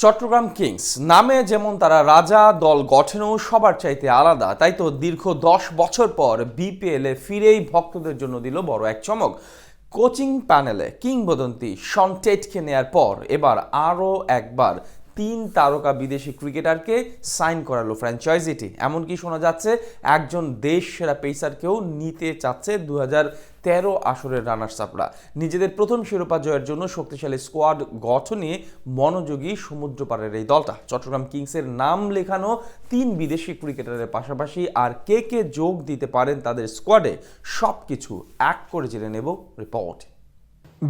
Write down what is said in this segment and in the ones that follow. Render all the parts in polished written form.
Chittagong Kings নামে যেমন তারা রাজা, দল গঠনেও সবার চাইতে আলাদা, তাই তো দীর্ঘ 10 বছর পর বিপিএলে ফিরেই ভক্তদের জন্য দিল বড় এক চমক। কোচিং প্যানেলে কিংবদন্তি শন টেটকে নেয়ার পর এবার আরও একবার 3 তারকা বিদেশি ক্রিকেটারকে সাইন করালো ফ্র্যাঞ্চাইজিটি। এমনকি শোনা যাচ্ছে একজন দেশ সেরা পেসারকেও নিতে চাচ্ছে 2013 আসরের রানার্স আপরা। নিজেদের প্রথম শিরোপা জয়ের জন্য শক্তিশালী স্কোয়াড গঠনে মনোযোগী সমুদ্র পাড়ের এই দলটা। চট্টগ্রাম কিংসের নাম লেখানো 3 বিদেশি ক্রিকেটারের পাশাপাশি আর কে কে যোগ দিতে পারেন তাদের স্কোয়াডে, সবকিছু এক করে জেনে নেব রিপোর্ট।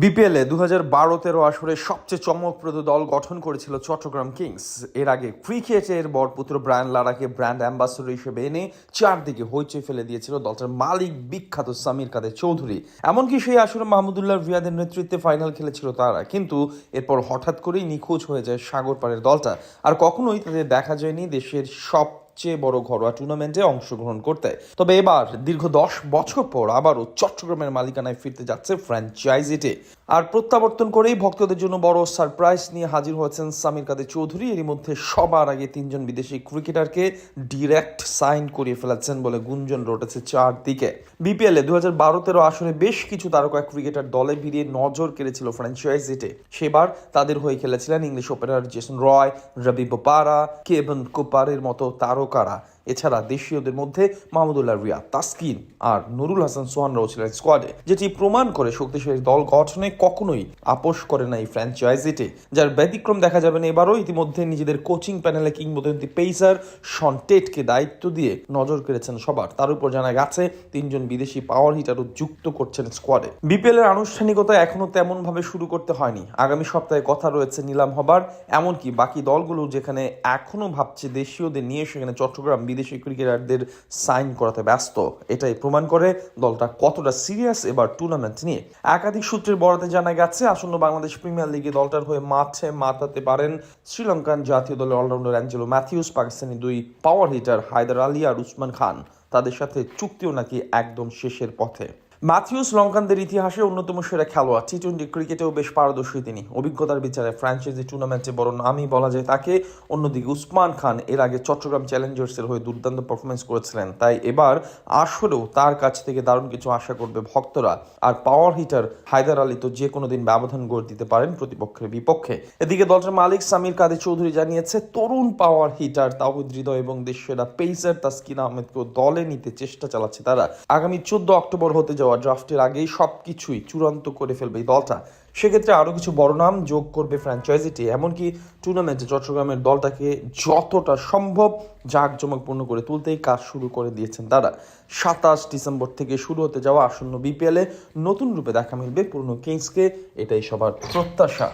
বিপিএলে 2012-13 আসরে সবচেয়ে চমকপ্রদ দল গঠন করেছিল চট্টগ্রাম কিংস। এর আগে ক্রিকেটের বরপুত্র ব্রায়ান লারাকে ব্র্যান্ড অ্যাম্বাসেডর হিসেবে এনে চারদিকে হইচই ফেলে দিয়েছিল দলটার মালিক বিখ্যাত সামির কাদের চৌধুরী। এমনকি সেই আসরে মাহমুদুল্লাহ রিয়াদের নেতৃত্বে ফাইনাল খেলেছিল তারা, কিন্তু এরপর হঠাৎ করেই নিখোঁজ হয়ে যায় সাগর পাড়ের দলটা। আর কখনোই তাদের দেখা যায়নি দেশের সবচেয়ে বড় ঘরোয়া টুর্নামেন্টে অংশগ্রহণ করতে। তবে এবার দীর্ঘ 10 বছর পর আবারও চট্টগ্রামের মালিকানায় ফিরতে যাচ্ছে ফ্র্যাঞ্চাইজিটি। আর প্রত্যাবর্তন করেই ভক্তদের জন্য বড় সারপ্রাইজ নিয়ে হাজির হয়েছেন সামির কাদের চৌধুরী। এরই মধ্যে সবার আগে 3 জন বিদেশি ক্রিকেটারকে ডিরেক্ট সাইন করিয়ে ফেলাচ্ছেন বলে গুঞ্জন রটেছে চারদিকে। বিপিএলে 2012-13 আসরে বেশ কিছু তারকা ক্রিকেটার দলে ভিড়িয়ে নজর কেড়েছিল ফ্র্যাঞ্চাইজিটি। সেবার তাদের হয়ে খেলেছিলেন ইংলিশ ওপেনার জেসন রয়, রবি বোপারা, কেভন কুপারের মতো তারকারা। এছাড়া দেশীয়দের মধ্যে মাহমুদুল্লাহ রিয়াদ, তাসকিন আর নুরুল হাসান সোহানরাও ছিলেন স্কোয়াডে, যেটি প্রমাণ করে শক্তিশালী দল গঠনে কখনোই আপোষ করে না এই ফ্র্যাঞ্চাইজিটি। যার ব্যতিক্রম দেখা যাবে না এবারও। ইতিমধ্যে নিজেদের কোচিং প্যানেলে কিংবদন্তি পেসার শন টেটকে দায়িত্ব দিয়ে নজর কেড়েছেন সবার। তার উপর জানা গেছে 3 জন বিদেশি পাওয়ার হিটারও যুক্ত করছেন স্কোয়াডে। বিপিএল এর আনুষ্ঠানিকতা এখনো তেমন ভাবে শুরু করতে হয়নি। আগামী সপ্তাহে কথা রয়েছে নিলাম হবার। এমনকি বাকি দলগুলো যেখানে এখনো ভাবছে দেশীয়দের নিয়ে, সেখানে চট্টগ্রাম বিদেশি ক্রিকেটারদের সাইন করাতে ব্যস্ত। এটাই প্রমাণ করে দলটা কতটা সিরিয়াস এবার টুর্নামেন্ট নিয়ে। একাধিক সূত্রের বরাতে জানা গেছে আসন্ন বাংলাদেশ প্রিমিয়ার লিগে দলটার হয়ে মাঠে মাতাতে পারেন শ্রীলঙ্কান জাতীয় দলের allrounder Angelo Mathews, Pakistani 2 power hitter Haider Ali আর উসমান খান। তাদের সাথে চুক্তিও নাকি একদম শেষের পথে। ম্যাথিউস লঙ্কানদের ইতিহাসে অন্যতম সেরা খেলোয়াড়। টি-20 ক্রিকেটেও বেশ পারদর্শী তিনি। অভিজ্ঞতার বিচারে ফ্র্যাঞ্চাইজি টুর্নামেন্টে বড় নামই বলা যায় তাকে। অন্যদিকে উসমান খান এর আগে চট্টগ্রাম চ্যালেঞ্জার্সের হয়ে দুর্দান্ত পারফরমেন্স করেছিলেন, তাই এবার আসলেও তার কাছ থেকে দারুণ কিছু আশা করবে ভক্তরা। আর পাওয়ার হিটার হায়দার আলী তো যে কোনো দিন ব্যবধান গড়ে দিতে পারেন প্রতিপক্ষের বিপক্ষে। এদিকে দলটার মালিক সামির কাদের চৌধুরী জানিয়েছে তরুণ পাওয়ার হিটার তাওহিদ হৃদয় এবং দেশের পেসার তাসকিন আহমেদকেও দলে নিতে চেষ্টা চালাচ্ছে তারা। আগামী 14 অক্টোবর হতে যাওয়া ড্রাফটের আগেই সবকিছুই চূড়ান্ত করে ফেলবে এই দলটা। সেক্ষেত্রে আরো কিছু বড় নাম যোগ করবে ফ্র্যাঞ্চাইজিটি। এমনকি টুর্নামেন্টে চট্টগ্রামের দলটাকে যতটা সম্ভব জাঁকজমকপূর্ণ করে তুলতেই কাজ শুরু করে দিয়েছেন তারা। 27 ডিসেম্বর থেকে শুরু হতে যাওয়া আসন্ন বিপিএলে নতুন রূপে দেখা মিলবে পুরনো কিংসকে, এটাই সবার প্রত্যাশা।